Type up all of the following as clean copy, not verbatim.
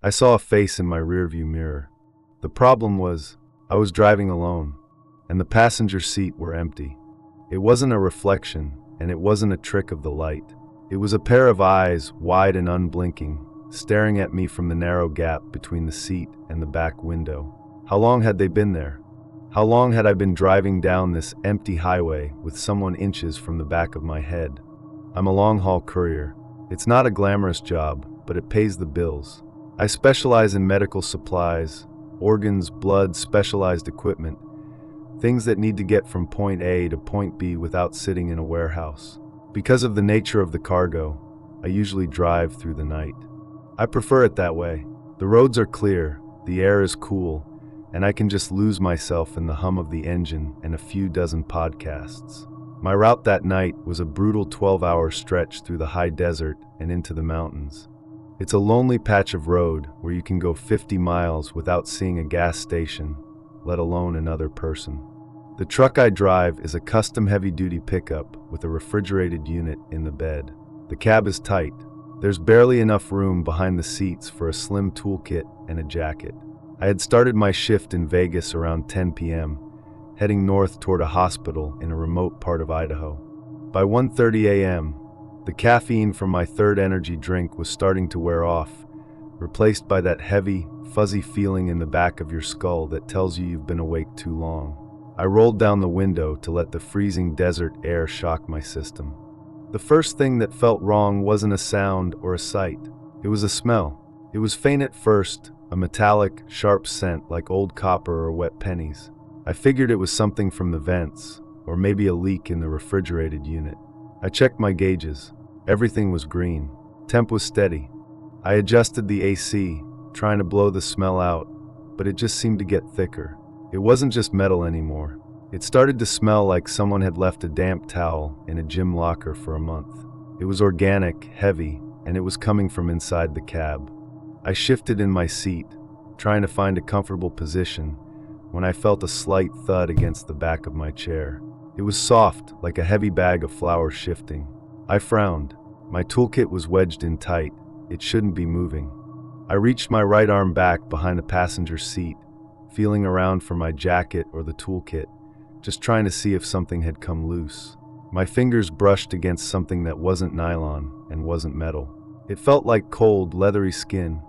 I saw a face in my rearview mirror. The problem was, I was driving alone, and the passenger seat were empty. It wasn't a reflection, and it wasn't a trick of the light. It was a pair of eyes, wide and unblinking, staring at me from the narrow gap between the seat and the back window. How long had they been there? How long had I been driving down this empty highway with someone inches from the back of my head? I'm a long-haul courier. It's not a glamorous job, but it pays the bills. I specialize in medical supplies, organs, blood, specialized equipment, things that need to get from point A to point B without sitting in a warehouse. Because of the nature of the cargo, I usually drive through the night. I prefer it that way. The roads are clear, the air is cool, and I can just lose myself in the hum of the engine and a few dozen podcasts. My route that night was a brutal 12-hour stretch through the high desert and into the mountains. It's a lonely patch of road where you can go 50 miles without seeing a gas station, let alone another person. The truck I drive is a custom heavy-duty pickup with a refrigerated unit in the bed. The cab is tight. There's barely enough room behind the seats for a slim toolkit and a jacket. I had started my shift in Vegas around 10 p.m., heading north toward a hospital in a remote part of Idaho. By 1:30 a.m., the caffeine from my third energy drink was starting to wear off, replaced by that heavy, fuzzy feeling in the back of your skull that tells you you've been awake too long. I rolled down the window to let the freezing desert air shock my system. The first thing that felt wrong wasn't a sound or a sight. It was a smell. It was faint at first, a metallic, sharp scent like old copper or wet pennies. I figured it was something from the vents, or maybe a leak in the refrigerated unit. I checked my gauges. Everything was green. Temp was steady. I adjusted the AC, trying to blow the smell out, but it just seemed to get thicker. It wasn't just metal anymore. It started to smell like someone had left a damp towel in a gym locker for a month. It was organic, heavy, and it was coming from inside the cab. I shifted in my seat, trying to find a comfortable position, when I felt a slight thud against the back of my chair. It was soft, like a heavy bag of flour shifting. I frowned. My toolkit was wedged in tight. It shouldn't be moving. I reached my right arm back behind the passenger seat, feeling around for my jacket or the toolkit, just trying to see if something had come loose. My fingers brushed against something that wasn't nylon and wasn't metal. It felt like cold, leathery skin.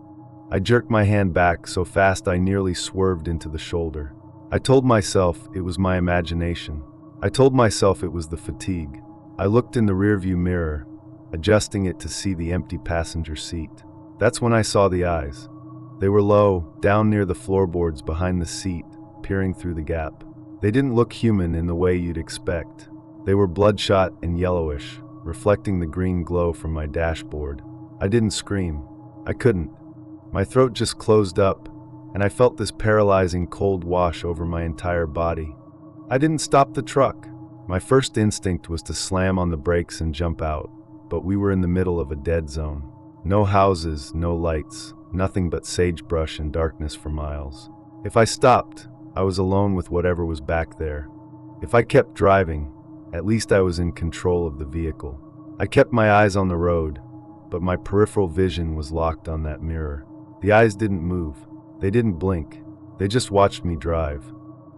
I jerked my hand back so fast I nearly swerved into the shoulder. I told myself it was my imagination. I told myself it was the fatigue. I looked in the rearview mirror, adjusting it to see the empty passenger seat. That's when I saw the eyes. They were low, down near the floorboards behind the seat, peering through the gap. They didn't look human in the way you'd expect. They were bloodshot and yellowish, reflecting the green glow from my dashboard. I didn't scream. I couldn't. My throat just closed up, and I felt this paralyzing cold wash over my entire body. I didn't stop the truck. My first instinct was to slam on the brakes and jump out, but we were in the middle of a dead zone. No houses, no lights, nothing but sagebrush and darkness for miles. If I stopped, I was alone with whatever was back there. If I kept driving, at least I was in control of the vehicle. I kept my eyes on the road, but my peripheral vision was locked on that mirror. The eyes didn't move. They didn't blink. They just watched me drive.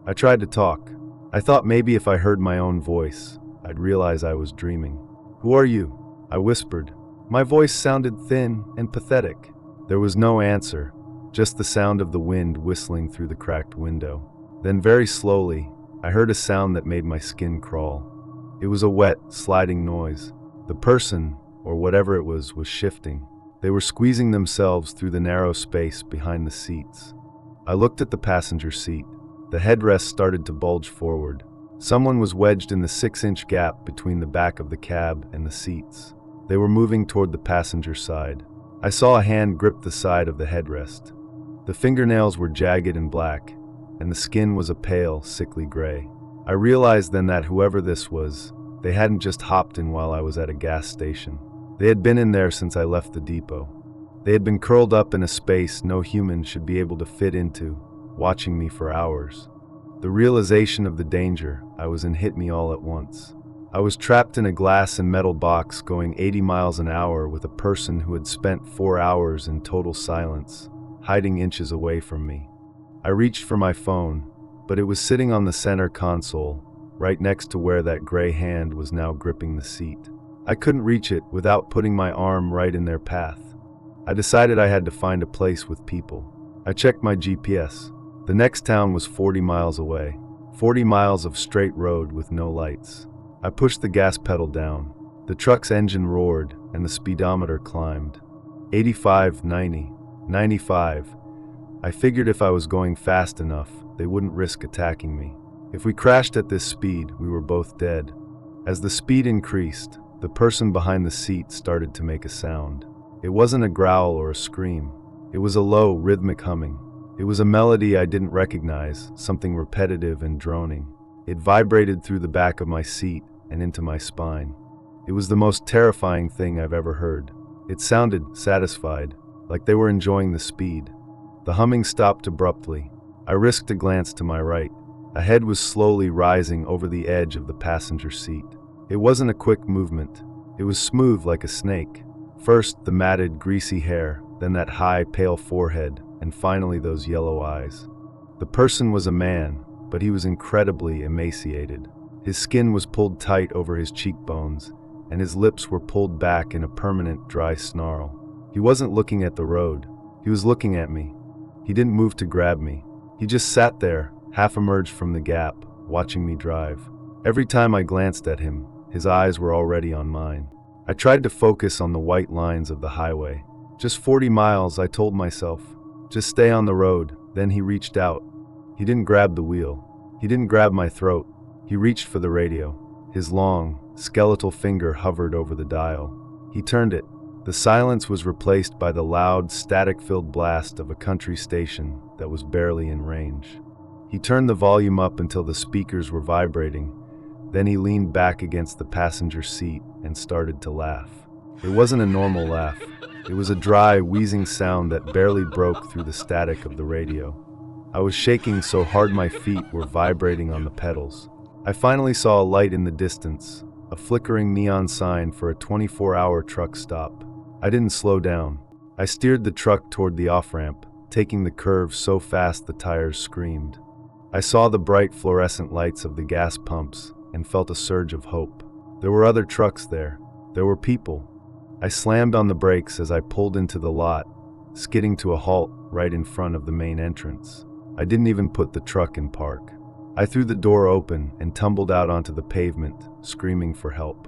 I tried to talk. I thought maybe if I heard my own voice, I'd realize I was dreaming. "Who are you?" I whispered. My voice sounded thin and pathetic. There was no answer, just the sound of the wind whistling through the cracked window. Then very slowly, I heard a sound that made my skin crawl. It was a wet, sliding noise. The person, or whatever it was shifting. They were squeezing themselves through the narrow space behind the seats. I looked at the passenger seat. The headrest started to bulge forward. Someone was wedged in the 6-inch gap between the back of the cab and the seats. They were moving toward the passenger side. I saw a hand grip the side of the headrest. The fingernails were jagged and black, and the skin was a pale, sickly gray. I realized then that whoever this was, they hadn't just hopped in while I was at a gas station. They had been in there since I left the depot. They had been curled up in a space no human should be able to fit into, watching me for hours. The realization of the danger I was in hit me all at once. I was trapped in a glass and metal box going 80 miles an hour with a person who had spent 4 hours in total silence, hiding inches away from me. I reached for my phone, but it was sitting on the center console, right next to where that gray hand was now gripping the seat. I couldn't reach it without putting my arm right in their path. I decided I had to find a place with people. I checked my GPS. The next town was 40 miles away. 40 miles of straight road with no lights. I pushed the gas pedal down. The truck's engine roared and the speedometer climbed. 85, 90, 95. I figured if I was going fast enough, they wouldn't risk attacking me. If we crashed at this speed, we were both dead. As the speed increased, the person behind the seat started to make a sound. It wasn't a growl or a scream. It was a low, rhythmic humming. It was a melody I didn't recognize, something repetitive and droning. It vibrated through the back of my seat and into my spine. It was the most terrifying thing I've ever heard. It sounded satisfied, like they were enjoying the speed. The humming stopped abruptly. I risked a glance to my right. A head was slowly rising over the edge of the passenger seat. It wasn't a quick movement. It was smooth like a snake. First, the matted, greasy hair, then that high, pale forehead, and finally those yellow eyes. The person was a man, but he was incredibly emaciated. His skin was pulled tight over his cheekbones, and his lips were pulled back in a permanent, dry snarl. He wasn't looking at the road. He was looking at me. He didn't move to grab me. He just sat there, half emerged from the gap, watching me drive. Every time I glanced at him, his eyes were already on mine. I tried to focus on the white lines of the highway. Just 40 miles, I told myself. Just stay on the road. Then he reached out. He didn't grab the wheel. He didn't grab my throat. He reached for the radio. His long, skeletal finger hovered over the dial. He turned it. The silence was replaced by the loud, static-filled blast of a country station that was barely in range. He turned the volume up until the speakers were vibrating. Then he leaned back against the passenger seat and started to laugh. It wasn't a normal laugh. It was a dry, wheezing sound that barely broke through the static of the radio. I was shaking so hard my feet were vibrating on the pedals. I finally saw a light in the distance, a flickering neon sign for a 24-hour truck stop. I didn't slow down. I steered the truck toward the off-ramp, taking the curve so fast the tires screamed. I saw the bright fluorescent lights of the gas pumps and felt a surge of hope. There were other trucks there. There were people. I slammed on the brakes as I pulled into the lot, skidding to a halt right in front of the main entrance. I didn't even put the truck in park. I threw the door open and tumbled out onto the pavement, screaming for help.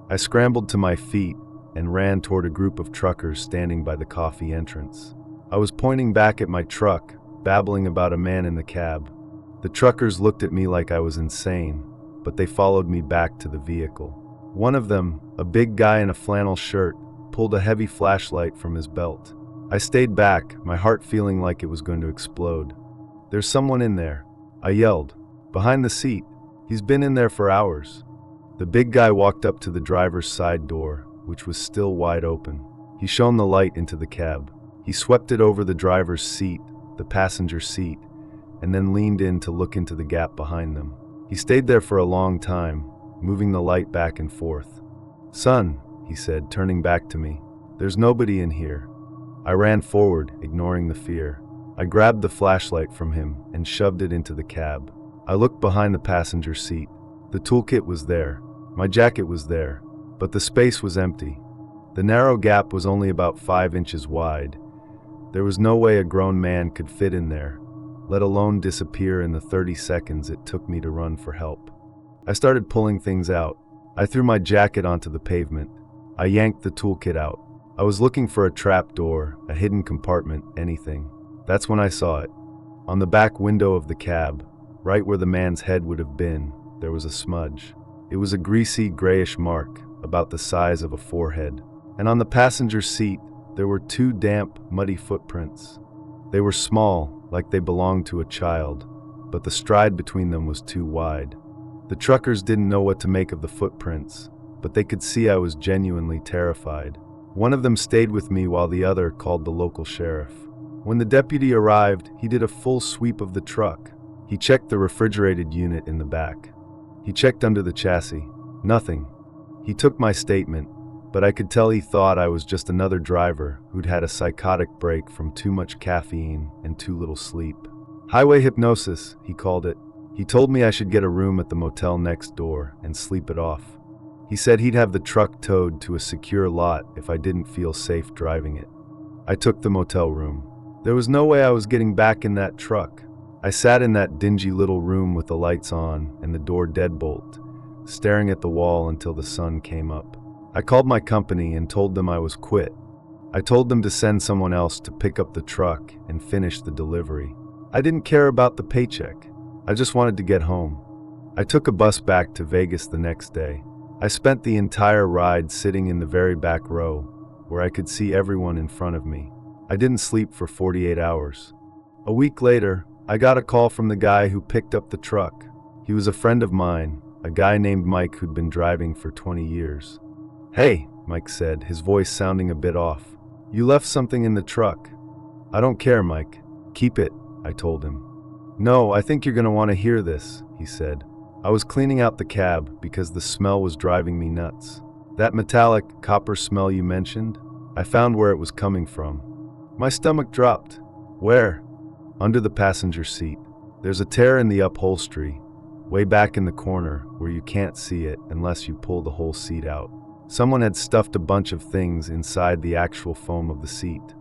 I scrambled to my feet and ran toward a group of truckers standing by the coffee entrance. I was pointing back at my truck, babbling about a man in the cab. The truckers looked at me like I was insane, but they followed me back to the vehicle. One of them, a big guy in a flannel shirt, pulled a heavy flashlight from his belt. I stayed back, my heart feeling like it was going to explode. "There's someone in there," I yelled. "Behind the seat. He's been in there for hours." The big guy walked up to the driver's side door, which was still wide open. He shone the light into the cab. He swept it over the driver's seat, the passenger seat, and then leaned in to look into the gap behind them. He stayed there for a long time, moving the light back and forth. "Son," he said, turning back to me, "there's nobody in here." I ran forward, ignoring the fear. I grabbed the flashlight from him and shoved it into the cab. I looked behind the passenger seat. The toolkit was there. My jacket was there. But the space was empty. The narrow gap was only about 5 inches wide. There was no way a grown man could fit in there, let alone disappear in the 30 seconds it took me to run for help. I started pulling things out. I threw my jacket onto the pavement. I yanked the toolkit out. I was looking for a trap door, a hidden compartment, anything. That's when I saw it. On the back window of the cab, right where the man's head would have been, there was a smudge. It was a greasy, grayish mark, about the size of a forehead. And on the passenger seat, there were 2 damp, muddy footprints. They were small, like they belonged to a child, but the stride between them was too wide. The truckers didn't know what to make of the footprints, but they could see I was genuinely terrified. One of them stayed with me while the other called the local sheriff. When the deputy arrived, he did a full sweep of the truck. He checked the refrigerated unit in the back. He checked under the chassis. Nothing. He took my statement, but I could tell he thought I was just another driver who'd had a psychotic break from too much caffeine and too little sleep. Highway hypnosis, he called it. He told me I should get a room at the motel next door and sleep it off. He said he'd have the truck towed to a secure lot if I didn't feel safe driving it. I took the motel room. There was no way I was getting back in that truck. I sat in that dingy little room with the lights on and the door deadbolt, staring at the wall until the sun came up. I called my company and told them I was quit. I told them to send someone else to pick up the truck and finish the delivery. I didn't care about the paycheck. I just wanted to get home. I took a bus back to Vegas the next day. I spent the entire ride sitting in the very back row, where I could see everyone in front of me. I didn't sleep for 48 hours. A week later, I got a call from the guy who picked up the truck. He was a friend of mine, a guy named Mike who'd been driving for 20 years. "Hey," Mike said, his voice sounding a bit off. "You left something in the truck." "I don't care, Mike. Keep it," I told him. "No, I think you're going to want to hear this," he said. I was cleaning out the cab because the smell was driving me nuts. That metallic, copper smell you mentioned, I found where it was coming from. My stomach dropped. Where? Under the passenger seat. There's a tear in the upholstery, way back in the corner where you can't see it unless you pull the whole seat out. Someone had stuffed a bunch of things inside the actual foam of the seat.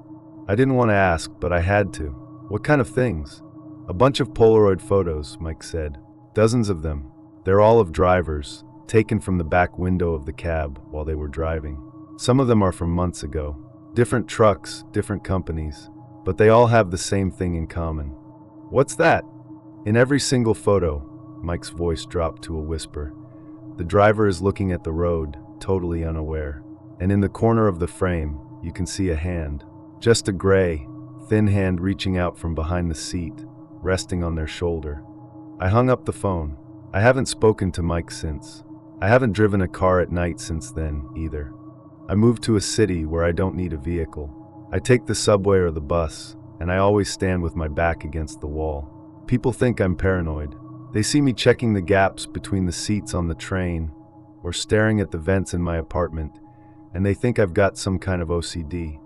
I didn't want to ask, but I had to. "What kind of things?" "A bunch of Polaroid photos," Mike said. "Dozens of them. They're all of drivers, taken from the back window of the cab while they were driving. Some of them are from months ago. Different trucks, different companies, but they all have the same thing in common." "What's that?" "In every single photo," Mike's voice dropped to a whisper, "the driver is looking at the road, totally unaware. And in the corner of the frame, you can see a hand. Just a gray, thin hand reaching out from behind the seat, resting on their shoulder." I hung up the phone. I haven't spoken to Mike since. I haven't driven a car at night since then, either. I moved to a city where I don't need a vehicle. I take the subway or the bus, and I always stand with my back against the wall. People think I'm paranoid. They see me checking the gaps between the seats on the train or staring at the vents in my apartment, and they think I've got some kind of OCD.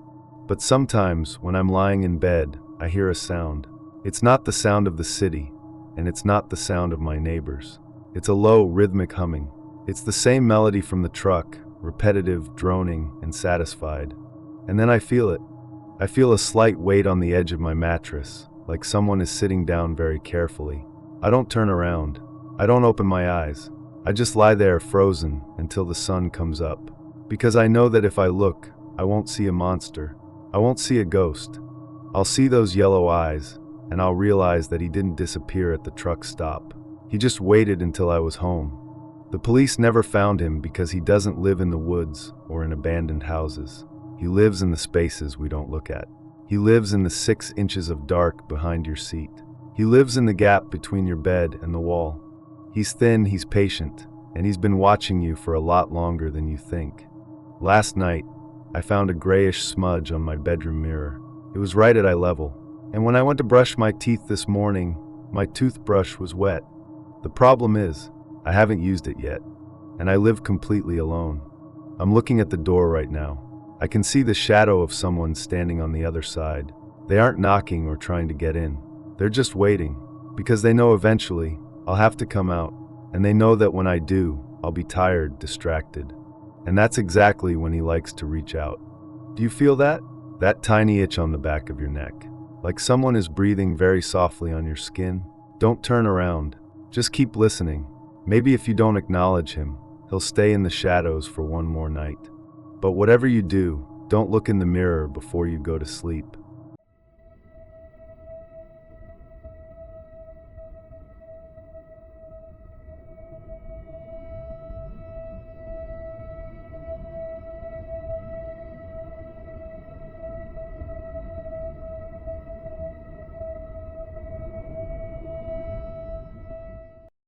But sometimes, when I'm lying in bed, I hear a sound. It's not the sound of the city, and it's not the sound of my neighbors. It's a low, rhythmic humming. It's the same melody from the truck, repetitive, droning, and satisfied. And then I feel it. I feel a slight weight on the edge of my mattress, like someone is sitting down very carefully. I don't turn around. I don't open my eyes. I just lie there frozen until the sun comes up. Because I know that if I look, I won't see a monster. I won't see a ghost. I'll see those yellow eyes, and I'll realize that he didn't disappear at the truck stop. He just waited until I was home. The police never found him because he doesn't live in the woods or in abandoned houses. He lives in the spaces we don't look at. He lives in the 6 inches of dark behind your seat. He lives in the gap between your bed and the wall. He's thin, he's patient, and he's been watching you for a lot longer than you think. Last night, I found a grayish smudge on my bedroom mirror. It was right at eye level. And when I went to brush my teeth this morning, my toothbrush was wet. The problem is, I haven't used it yet, and I live completely alone. I'm looking at the door right now. I can see the shadow of someone standing on the other side. They aren't knocking or trying to get in. They're just waiting, because they know eventually I'll have to come out, and they know that when I do, I'll be tired, distracted. And that's exactly when he likes to reach out. Do you feel that? That tiny itch on the back of your neck. Like someone is breathing very softly on your skin? Don't turn around. Just keep listening. Maybe if you don't acknowledge him, he'll stay in the shadows for one more night. But whatever you do, don't look in the mirror before you go to sleep.